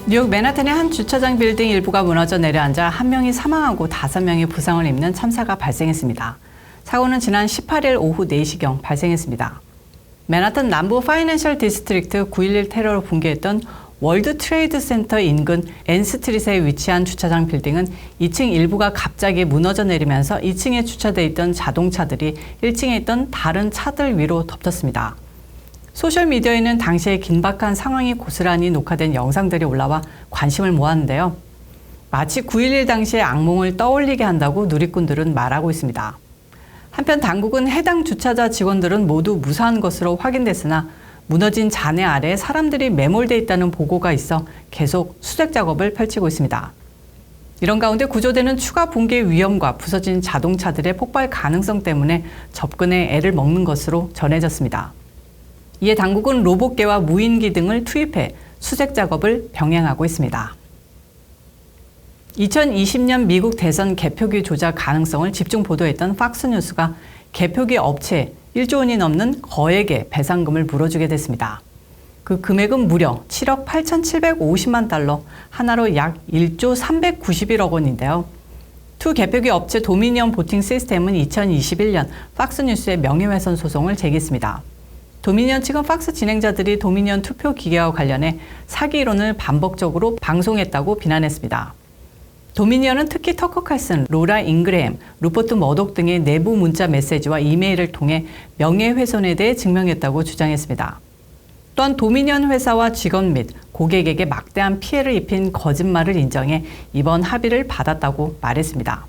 뉴욕 맨하탄의 한 주차장 빌딩 일부가 무너져 내려앉아 1명이 사망하고 5명이 부상을 입는 참사가 발생했습니다. 사고는 지난 18일 오후 4시경 발생했습니다. 맨하탄 남부 파이낸셜 디스트릭트 9.11 테러로 붕괴했던 월드 트레이드 센터 인근 앤스트릿에 위치한 주차장 빌딩은 2층 일부가 갑자기 무너져 내리면서 2층에 주차돼 있던 자동차들이 1층에 있던 다른 차들 위로 덮쳤습니다. 소셜미디어에는 당시의 긴박한 상황이 고스란히 녹화된 영상들이 올라와 관심을 모았는데요. 마치 9.11 당시의 악몽을 떠올리게 한다고 누리꾼들은 말하고 있습니다. 한편 당국은 해당 주차자 직원들은 모두 무사한 것으로 확인됐으나 무너진 잔해 아래에 사람들이 매몰돼 있다는 보고가 있어 계속 수색 작업을 펼치고 있습니다. 이런 가운데 구조대는 추가 붕괴 위험과 부서진 자동차들의 폭발 가능성 때문에 접근에 애를 먹는 것으로 전해졌습니다. 이에 당국은 로봇개와 무인기 등을 투입해 수색 작업을 병행하고 있습니다. 2020년 미국 대선 개표기 조작 가능성을 집중 보도했던 팍스뉴스가 개표기 업체에 1조 원이 넘는 거액의 배상금을 물어주게 됐습니다. 그 금액은 무려 7억 8,750만 달러, 하나로 약 1조 391억 원인데요. 투 개표기 업체 도미니언 보팅 시스템은 2021년 팍스뉴스의 명예훼손 소송을 제기했습니다. 도미니언 측은 팍스 진행자들이 도미니언 투표 기계와 관련해 사기 이론을 반복적으로 방송했다고 비난했습니다. 도미니언은 특히 터커 칼슨, 로라 잉그레햄, 루퍼트 머독 등의 내부 문자 메시지와 이메일을 통해 명예훼손에 대해 증명했다고 주장했습니다. 또한 도미니언 회사와 직원 및 고객에게 막대한 피해를 입힌 거짓말을 인정해 이번 합의를 받았다고 말했습니다.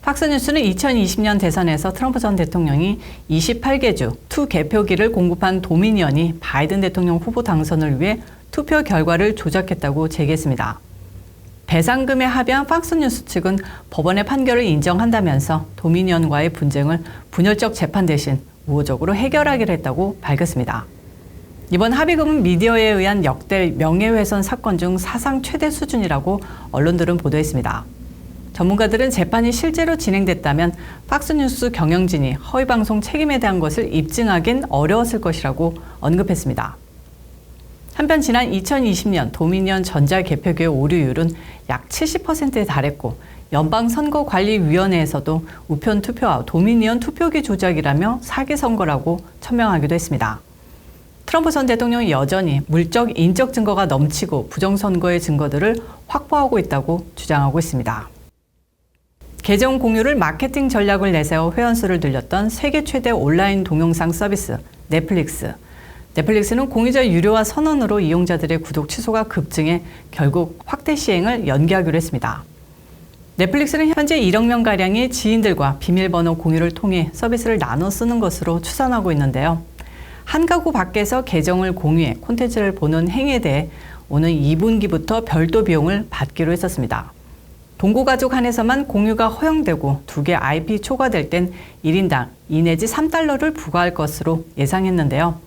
팍스뉴스는 2020년 대선에서 트럼프 전 대통령이 28개 주 투 개표기를 공급한 도미니언이 바이든 대통령 후보 당선을 위해 투표 결과를 조작했다고 제기했습니다. 배상금에 합의한 팍스뉴스 측은 법원의 판결을 인정한다면서 도미니언과의 분쟁을 분열적 재판 대신 우호적으로 해결하기로 했다고 밝혔습니다. 이번 합의금은 미디어에 의한 역대 명예훼손 사건 중 사상 최대 수준이라고 언론들은 보도했습니다. 전문가들은 재판이 실제로 진행됐다면 팍스뉴스 경영진이 허위방송 책임에 대한 것을 입증하긴 어려웠을 것이라고 언급했습니다. 한편 지난 2020년 도미니언 전자개표기의 오류율은 약 70%에 달했고 연방선거관리위원회에서도 우편 투표와 도미니언 투표기 조작이라며 사기 선거라고 천명하기도 했습니다. 트럼프 전 대통령이 여전히 물적, 인적 증거가 넘치고 부정선거의 증거들을 확보하고 있다고 주장하고 있습니다. 계정 공유를 마케팅 전략을 내세워 회원수를 늘렸던 세계 최대 온라인 동영상 서비스 넷플릭스. 넷플릭스는 공유자 유료화 선언으로 이용자들의 구독 취소가 급증해 결국 확대 시행을 연기하기로 했습니다. 넷플릭스는 현재 1억 명가량의 지인들과 비밀번호 공유를 통해 서비스를 나눠 쓰는 것으로 추산하고 있는데요. 한 가구 밖에서 계정을 공유해 콘텐츠를 보는 행위에 대해 오는 2분기부터 별도 비용을 받기로 했었습니다. 동거가족 안에서만 공유가 허용되고 2개 IP 초과될 땐 1인당 2 내지 3달러를 부과할 것으로 예상했는데요.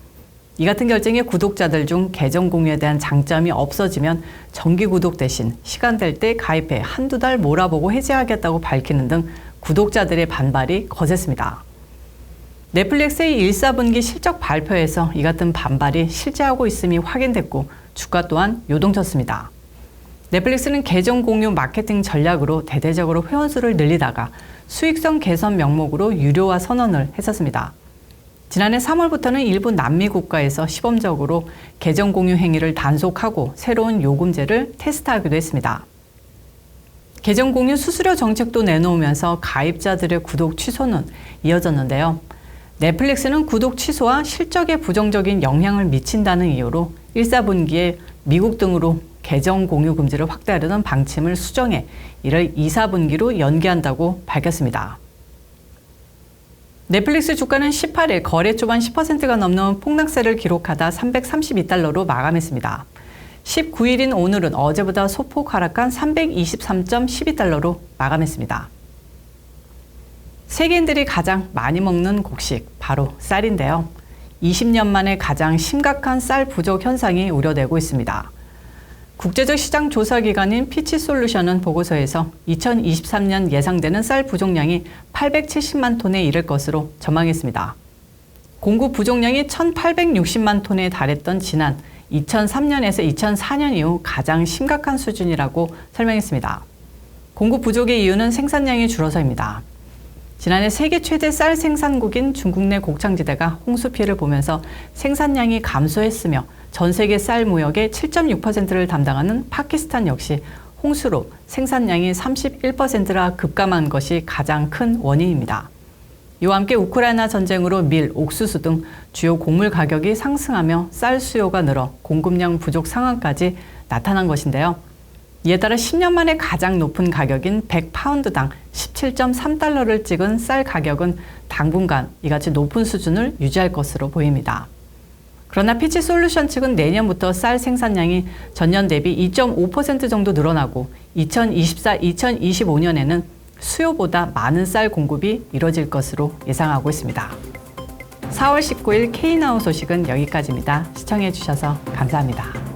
이 같은 결정에 구독자들 중 계정 공유에 대한 장점이 없어지면 정기 구독 대신 시간 될 때 가입해 한두 달 몰아보고 해지하겠다고 밝히는 등 구독자들의 반발이 거셌습니다. 넷플릭스의 1, 4분기 실적 발표에서 이 같은 반발이 실제하고 있음이 확인됐고 주가 또한 요동쳤습니다. 넷플릭스는 계정 공유 마케팅 전략으로 대대적으로 회원수를 늘리다가 수익성 개선 명목으로 유료화 선언을 했었습니다. 지난해 3월부터는 일부 남미 국가에서 시범적으로 계정 공유 행위를 단속하고 새로운 요금제를 테스트하기도 했습니다. 계정 공유 수수료 정책도 내놓으면서 가입자들의 구독 취소는 이어졌는데요. 넷플릭스는 구독 취소와 실적에 부정적인 영향을 미친다는 이유로 1, 4분기에 미국 등으로 계정 공유 금지를 확대하려는 방침을 수정해 이를 2, 4분기로 연기한다고 밝혔습니다. 넷플릭스 주가는 18일 거래 초반 10%가 넘는 폭락세를 기록하다 332달러로 마감했습니다. 19일인 오늘은 어제보다 소폭 하락한 323.12달러로 마감했습니다. 세계인들이 가장 많이 먹는 곡식, 바로 쌀인데요. 20년 만에 가장 심각한 쌀 부족 현상이 우려되고 있습니다. 국제적 시장 조사 기관인 피치솔루션은 보고서에서 2023년 예상되는 쌀 부족량이 870만 톤에 이를 것으로 전망했습니다. 공급 부족량이 1,860만 톤에 달했던 지난 2003년에서 2004년 이후 가장 심각한 수준이라고 설명했습니다. 공급 부족의 이유는 생산량이 줄어서입니다. 지난해 세계 최대 쌀 생산국인 중국 내 곡창지대가 홍수 피해를 보면서 생산량이 감소했으며 전 세계 쌀 무역의 7.6%를 담당하는 파키스탄 역시 홍수로 생산량이 31%라 급감한 것이 가장 큰 원인입니다. 이와 함께 우크라이나 전쟁으로 밀, 옥수수 등 주요 곡물 가격이 상승하며 쌀 수요가 늘어 공급량 부족 상황까지 나타난 것인데요. 이에 따라 10년 만에 가장 높은 가격인 100파운드당 17.3달러를 찍은 쌀 가격은 당분간 이같이 높은 수준을 유지할 것으로 보입니다. 그러나 피치솔루션 측은 내년부터 쌀 생산량이 전년 대비 2.5% 정도 늘어나고 2024-2025년에는 수요보다 많은 쌀 공급이 이뤄질 것으로 예상하고 있습니다. 4월 19일 K나우 소식은 여기까지입니다. 시청해 주셔서 감사합니다.